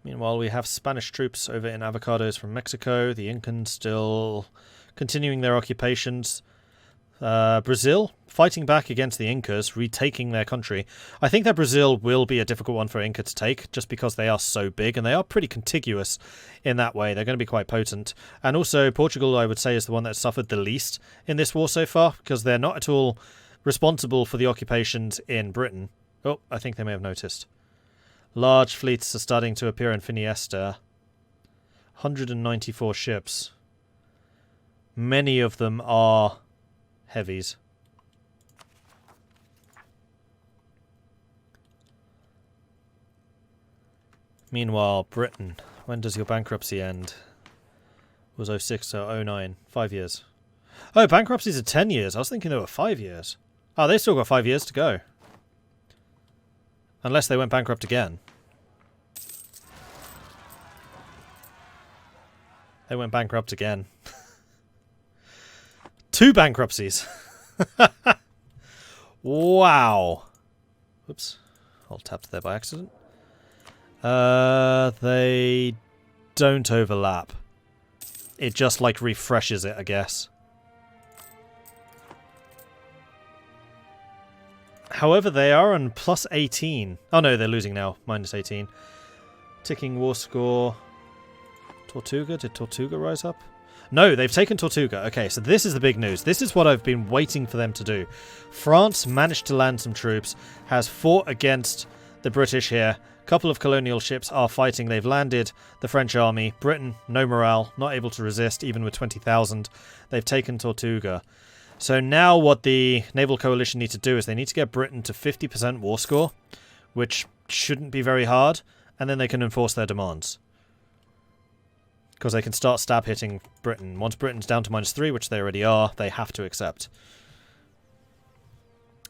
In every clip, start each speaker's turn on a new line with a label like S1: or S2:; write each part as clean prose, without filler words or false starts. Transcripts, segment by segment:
S1: Meanwhile, we have Spanish troops over in Avocados from Mexico. The Incans still continuing their occupations. Brazil fighting back against the Incas, retaking their country. I think that Brazil will be a difficult one for Inca to take, just because they are so big, and they are pretty contiguous in that way. They're going to be quite potent. And also, Portugal, I would say, is the one that suffered the least in this war so far, because they're not at all responsible for the occupations in Britain. Oh, I think they may have noticed. Large fleets are starting to appear in Finisterre. 194 ships. Many of them are heavies. Meanwhile, Britain. When does your bankruptcy end? It was 06 or 09. 5 years. Oh, bankruptcies are 10 years. I was thinking they were 5 years. Oh, they still got 5 years to go. Unless they went bankrupt again. They went bankrupt again. 2 bankruptcies. Wow. Whoops. I'll tap there by accident. They don't overlap. It just, like, refreshes it, I guess. However, they are on plus 18. Oh no, they're losing now. Minus 18. Ticking war score. Tortuga? Did Tortuga rise up? No, they've taken Tortuga. Okay, so this is the big news. This is what I've been waiting for them to do. France managed to land some troops, has fought against the British here. A couple of colonial ships are fighting. They've landed the French army. Britain, no morale, not able to resist, even with 20,000. They've taken Tortuga. So now what the naval coalition need to do is they need to get Britain to 50% war score, which shouldn't be very hard, and then they can enforce their demands. Because they can start stab hitting Britain. Once Britain's down to -3, which they already are, they have to accept.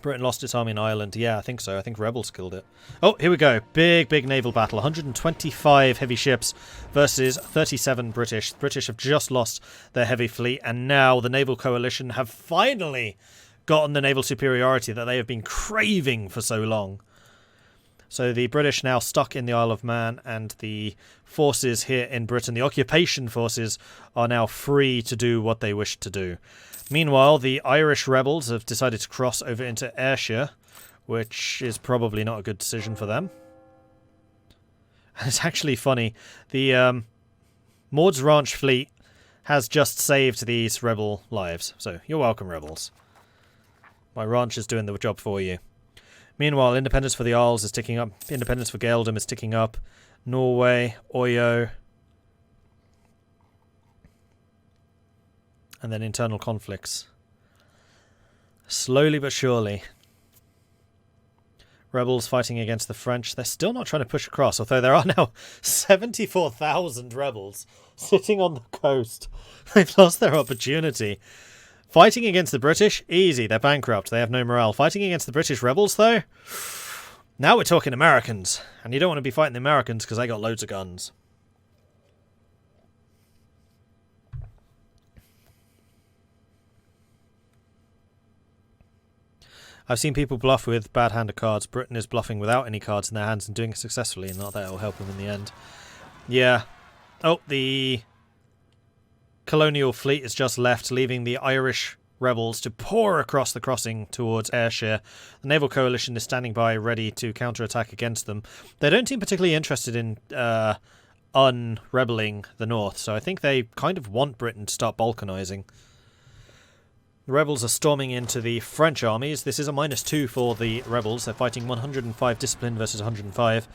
S1: Britain lost its army in Ireland. Yeah, I think so. I think rebels killed it. Oh, here we go. Big, big naval battle. 125 heavy ships versus 37 British. The British have just lost their heavy fleet, and now the naval coalition have finally gotten the naval superiority that they have been craving for so long. So the British now stuck in the Isle of Man, and the forces here in Britain, the occupation forces, are now free to do what they wish to do. Meanwhile, the Irish rebels have decided to cross over into Ayrshire, which is probably not a good decision for them. And it's actually funny. The Maud's Ranch fleet has just saved these rebel lives. So, you're welcome, rebels. My ranch is doing the job for you. Meanwhile, independence for the Isles is ticking up. Independence for Gaeldom is ticking up. Norway, Oyo. And then internal conflicts. Slowly but surely. Rebels fighting against the French. They're still not trying to push across, although there are now 74,000 rebels sitting on the coast. They've lost their opportunity. Fighting against the British? Easy, they're bankrupt, they have no morale. Fighting against the British rebels, though? Now we're talking Americans. And you don't want to be fighting the Americans because they got loads of guns. I've seen people bluff with bad hand of cards. Britain is bluffing without any cards in their hands and doing it successfully, and not that it will help them in the end. Yeah. Oh, the colonial fleet is just left, leaving the Irish rebels to pour across the crossing towards Ayrshire. The naval coalition is standing by, ready to counterattack against them. They don't seem particularly interested in unrebelling the north, so I think they kind of want Britain to start balkanizing. The rebels are storming into the French armies. This is a -2 for the rebels. They're fighting 105 discipline versus 105.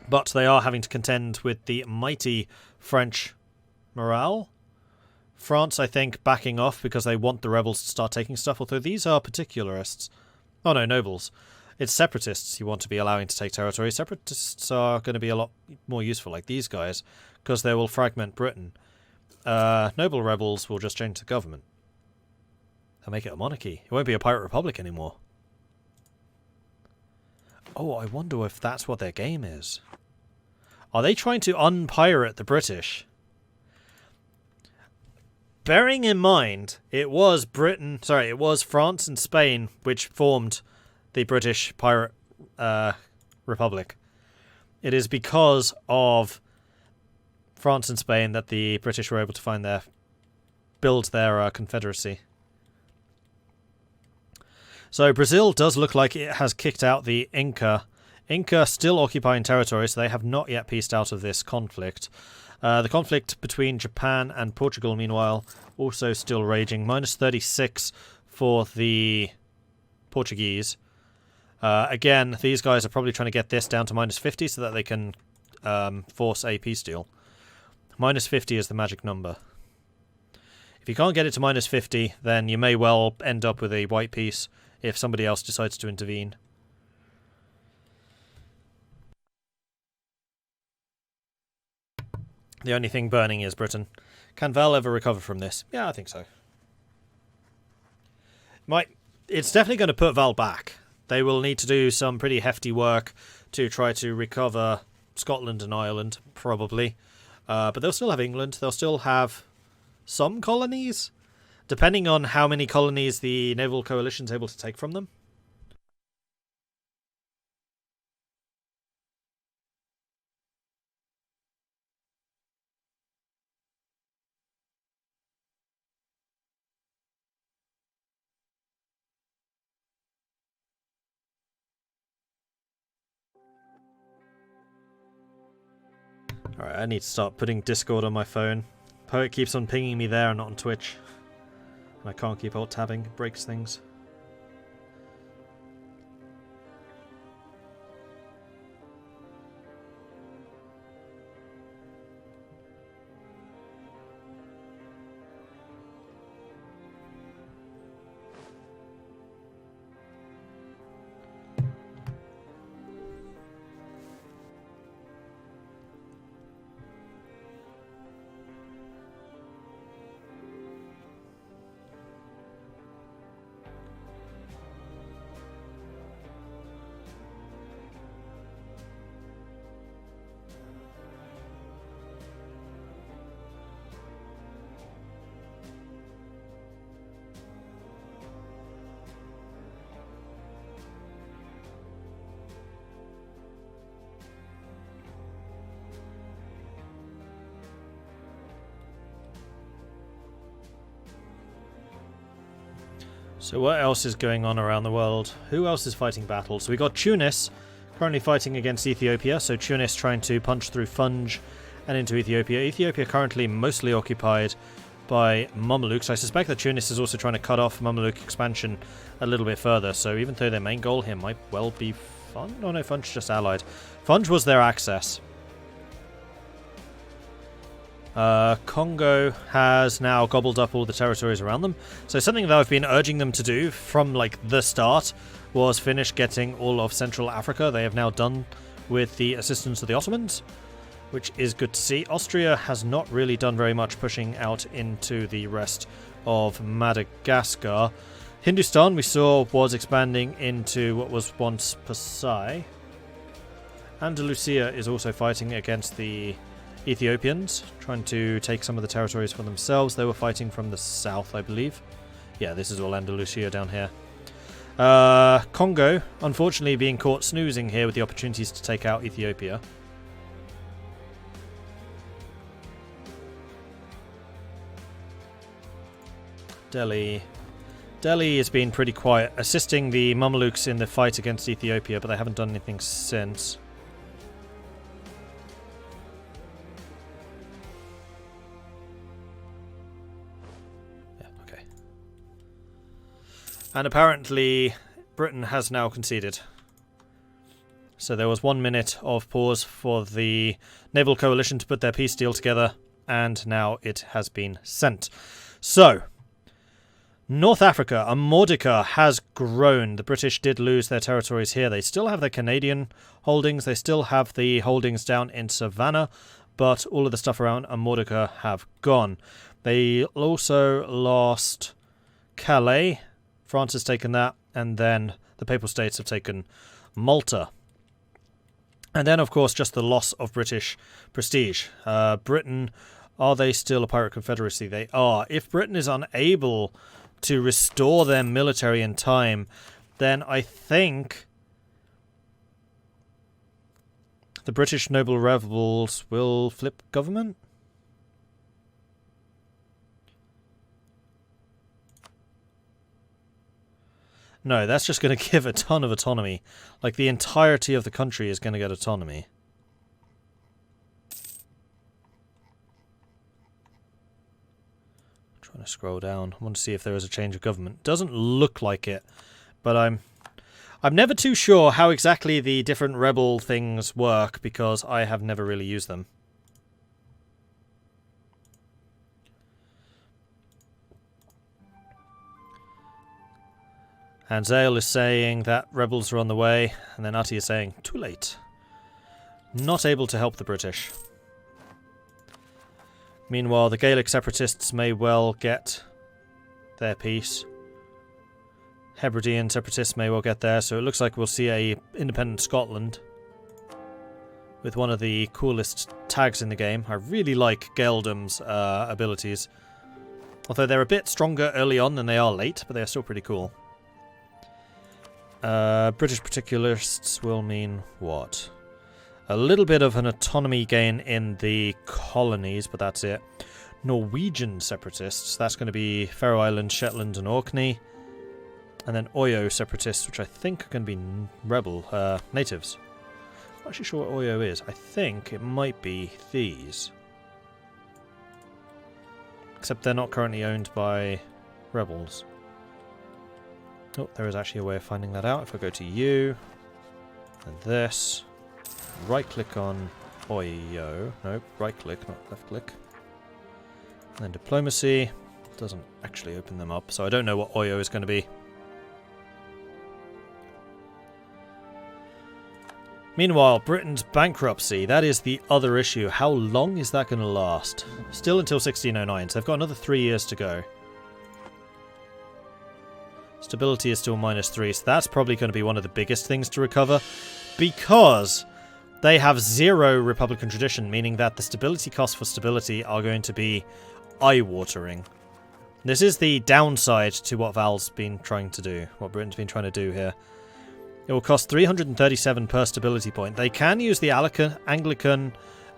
S1: But they are having to contend with the mighty French morale. France, I think, backing off because they want the rebels to start taking stuff, although these are particularists. Oh no, nobles. It's separatists you want to be allowing to take territory. Separatists are going to be a lot more useful, like these guys, because they will fragment Britain. Noble rebels will just change the government. They'll make it a monarchy. It won't be a pirate republic anymore. Oh, I wonder if that's what their game is. Are they trying to unpirate the British? Bearing in mind, it was France and Spain which formed the British Pirate Republic. it is because of France and Spain that the British were able to build their confederacy. So Brazil does look like it has kicked out the Inca. Inca still occupying territory, so they have not yet pieced out of this conflict. The conflict between Japan and Portugal, meanwhile, also still raging. Minus 36 for the Portuguese. Again, these guys are probably trying to get this down to minus 50 so that they can force a peace deal. Minus 50 is the magic number. If you can't get it to minus 50, then you may well end up with a white peace if somebody else decides to intervene. The only thing burning is Britain. Can Val ever recover from this? Yeah, I think so. It's definitely going to put Val back. They will need to do some pretty hefty work to try to recover Scotland and Ireland, probably. But they'll still have England. They'll still have some colonies, depending on how many colonies the naval coalition is able to take from them. Alright, I need to start putting Discord on my phone. Poet keeps on pinging me there and not on Twitch. And I can't keep alt-tabbing, it breaks things. So what else is going on around the world? Who else is fighting battles? So we got Tunis currently fighting against Ethiopia. So Tunis trying to punch through Funj and into Ethiopia. Ethiopia currently mostly occupied by Mamelukes. I suspect that Tunis is also trying to cut off Mameluke expansion a little bit further. So even though their main goal here might well be Funj. Oh no, Funj just allied. Funj was their access. Congo has now gobbled up all the territories around them. So something that I've been urging them to do from like the start was finish getting all of Central Africa. They have now done with the assistance of the Ottomans, which is good to see. Austria has not really done very much pushing out into the rest of Madagascar. Hindustan, we saw, was expanding into what was once Pasai. Andalusia is also fighting against the Ethiopians, trying to take some of the territories for themselves. They were fighting from the south, I believe. Yeah, this is all Andalusia down here. Congo, unfortunately, being caught snoozing here with the opportunities to take out Ethiopia. Delhi has been pretty quiet, assisting the Mamelukes in the fight against Ethiopia, but they haven't done anything since. And apparently Britain has now conceded. So there was 1 minute of pause for the naval coalition to put their peace deal together, and now it has been sent. So, North Africa, Mordred has grown. The British did lose their territories here. They still have their Canadian holdings. They still have the holdings down in Savannah, but all of the stuff around Mordred have gone. They also lost Calais. France has taken that, and then the Papal States have taken Malta. And then, of course, just the loss of British prestige. Britain, are they still a pirate confederacy? They are. If Britain is unable to restore their military in time, then I think The British noble rebels will flip government? No, that's just going to give a ton of autonomy. Like, the entirety of the country is going to get autonomy. I'm trying to scroll down. I want to see if there is a change of government. Doesn't look like it, but I'm never too sure how exactly the different rebel things work because I have never really used them. And Zale is saying that rebels are on the way, and then Ati is saying, too late. Not able to help the British. Meanwhile, the Gaelic separatists may well get their peace. Hebridean separatists may well get there, so it looks like we'll see a independent Scotland with one of the coolest tags in the game. I really like Gaeldum's abilities. Although they're a bit stronger early on than they are late, but they're still pretty cool. British particularists will mean what? A little bit of an autonomy gain in the colonies, but that's it. Norwegian separatists, that's going to be Faroe Islands, Shetland and Orkney. And then Oyo separatists, which I think are going to be natives. I'm not actually sure what Oyo is. I think it might be these. Except they're not currently owned by rebels. Oh, there is actually a way of finding that out. If I go to you, and this, right-click on Oyo. Nope, right-click, not left-click. And then diplomacy. Doesn't actually open them up, so I don't know what Oyo is going to be. Meanwhile, Britain's bankruptcy, that is the other issue. How long is that going to last? Still until 1609, so they've got another 3 years to go. Stability is still -3, so that's probably going to be one of the biggest things to recover, because they have 0 Republican tradition, meaning that the stability costs for stability are going to be eye-watering. This is the downside to what Val's been trying to do, what Britain's been trying to do here. It will cost 337 per stability point. They can use the Anglican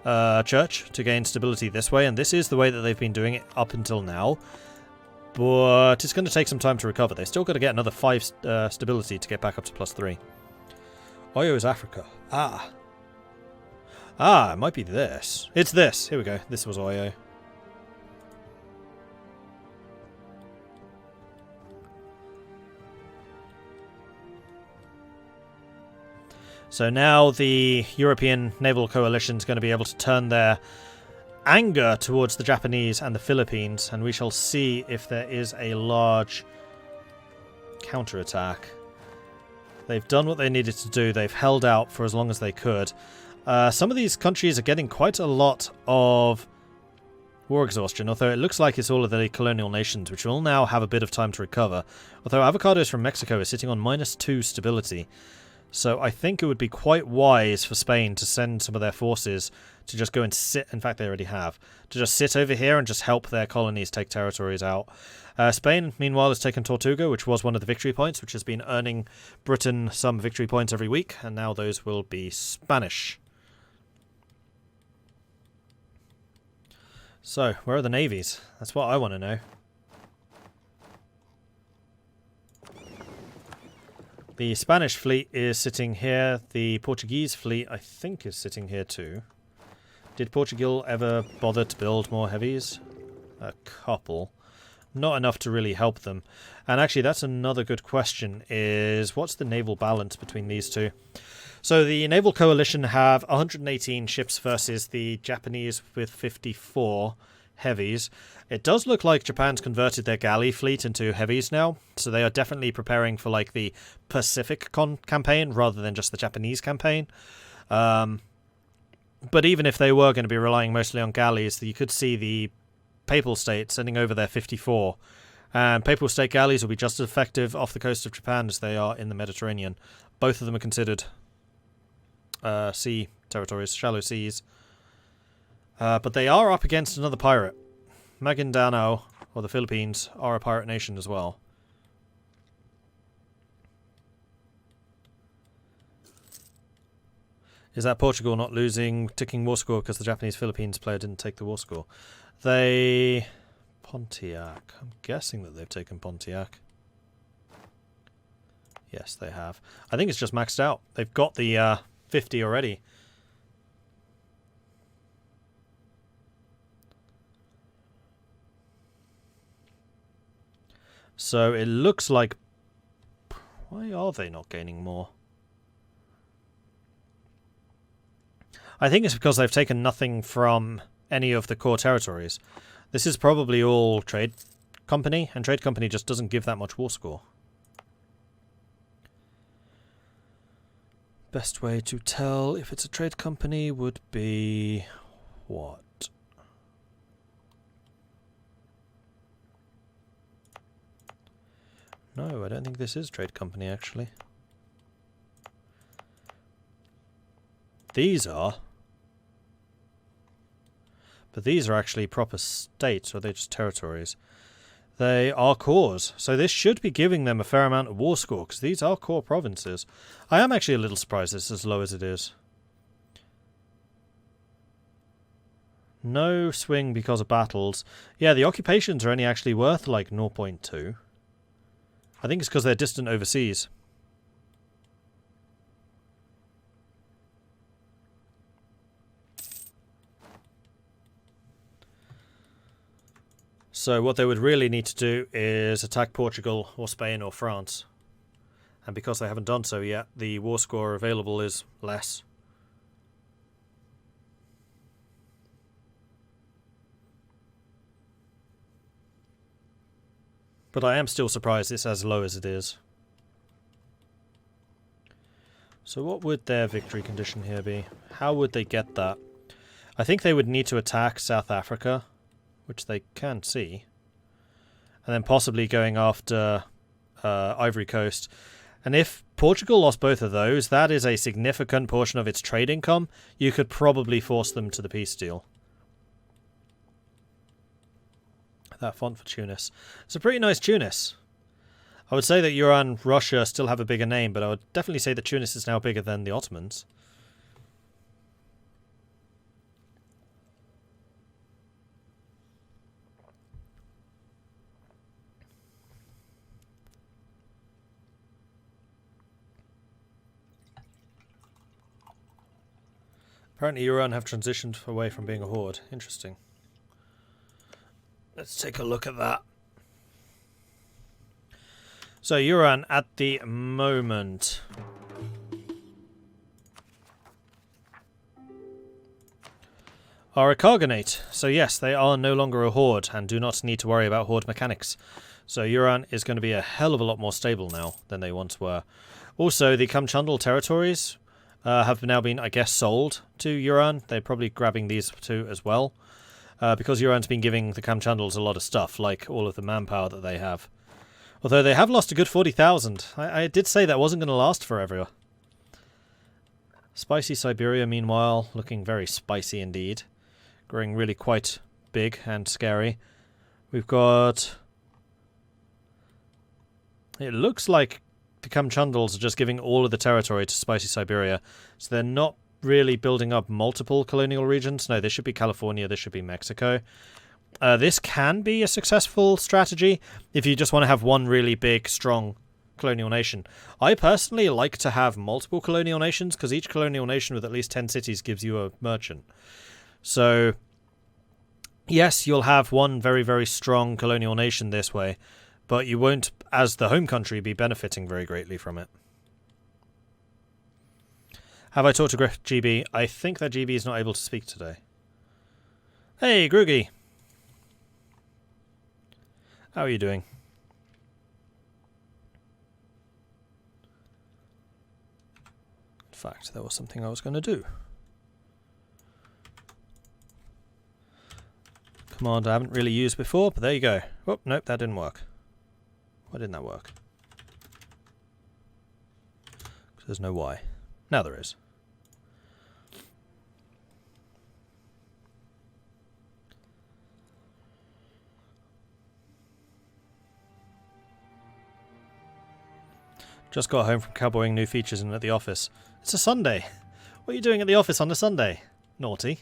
S1: Church to gain stability this way, and this is the way that they've been doing it up until now. But it's going to take some time to recover. They've still got to get another 5 stability to get back up to +3. Oyo is Africa. It might be this. It's this. Here we go. This was Oyo. So now the European Naval Coalition is going to be able to turn their anger towards the Japanese and the Philippines, and we shall see if there is a large counterattack. They've done what they needed to do. They've held out for as long as they could. Some of these countries are getting quite a lot of war exhaustion, although it looks like it's all of the colonial nations, which will now have a bit of time to recover. Although Avocados from Mexico is sitting on -2 stability. So I think it would be quite wise for Spain to send some of their forces to just go and sit, in fact they already have, to just sit over here and just help their colonies take territories out. Spain, meanwhile, has taken Tortuga, which was one of the victory points, which has been earning Britain some victory points every week, and now those will be Spanish. So, where are the navies? That's what I want to know. The Spanish fleet is sitting here. The Portuguese fleet, I think, is sitting here too. Did Portugal ever bother to build more heavies? A couple. Not enough to really help them. And actually, that's another good question, is what's the naval balance between these two? So the Naval Coalition have 118 ships versus the Japanese with 54 heavies. It does look like Japan's converted their galley fleet into heavies now, so they are definitely preparing for like the Pacific campaign rather than just the Japanese campaign. But even if they were going to be relying mostly on galleys, you could see the Papal State sending over their 54. And Papal State galleys will be just as effective off the coast of Japan as they are in the Mediterranean. Both of them are considered sea territories, shallow seas. But they are up against another pirate. Maguindanao, or the Philippines, are a pirate nation as well. Is that Portugal not losing ticking war score because the Japanese Philippines player didn't take the war score? They... Pontiac. I'm guessing that they've taken Pontiac. Yes, they have. I think it's just maxed out. They've got the 50 already. So it looks like... Why are they not gaining more? I think it's because they've taken nothing from any of the core territories. This is probably all trade company, and trade company just doesn't give that much war score. Best way to tell if it's a trade company would be... what? No, I don't think this is trade company, actually. These are. But these are actually proper states, or are they just territories? They are cores, so this should be giving them a fair amount of war score, because these are core provinces. I am actually a little surprised it's as low as it is. No swing because of battles. Yeah, the occupations are only actually worth like 0.2. I think it's because they're distant overseas. So what they would really need to do is attack Portugal or Spain or France. And because they haven't done so yet, the war score available is less. But I am still surprised it's as low as it is. So what would their victory condition here be? How would they get that? I think they would need to attack South Africa, which they can see. And then possibly going after Ivory Coast. And if Portugal lost both of those, that is a significant portion of its trade income. You could probably force them to the peace deal. That font for Tunis. It's a pretty nice Tunis. I would say that Iran, Russia still have a bigger name, but I would definitely say that Tunis is now bigger than the Ottomans. Apparently Iran have transitioned away from being a horde. Interesting. Let's take a look at that. So Iran at the moment are a Khaganate. So yes, they are no longer a horde and do not need to worry about horde mechanics. So Iran is going to be a hell of a lot more stable now than they once were. Also, the Kamchandal territories have now been, I guess, sold to Iran. They're probably grabbing these two as well. Because Iran's been giving the Kamchandals a lot of stuff, like all of the manpower that they have. Although they have lost a good 40,000. I did say that wasn't going to last forever. Spicy Siberia, meanwhile, looking very spicy indeed. Growing really quite big and scary. We've got... It looks like the Kamchandals are just giving all of the territory to Spicy Siberia. So they're not really building up multiple colonial regions. No, this should be California, this should be Mexico. This can be a successful strategy if you just want to have one really big, strong colonial nation. I personally like to have multiple colonial nations because each colonial nation with at least 10 cities gives you a merchant. So, yes, you'll have one very, very strong colonial nation this way, but you won't, as the home country, be benefiting very greatly from it. Have I talked to GB? I think that GB is not able to speak today. Hey, Groogy! How are you doing? In fact, there was something I was going to do. Command I haven't really used before, but there you go. Oh, nope, that didn't work. Why didn't that work? Because there's no why. Now there is. Just got home from cowboying new features in at the office. It's a Sunday. What are you doing at the office on a Sunday? Naughty.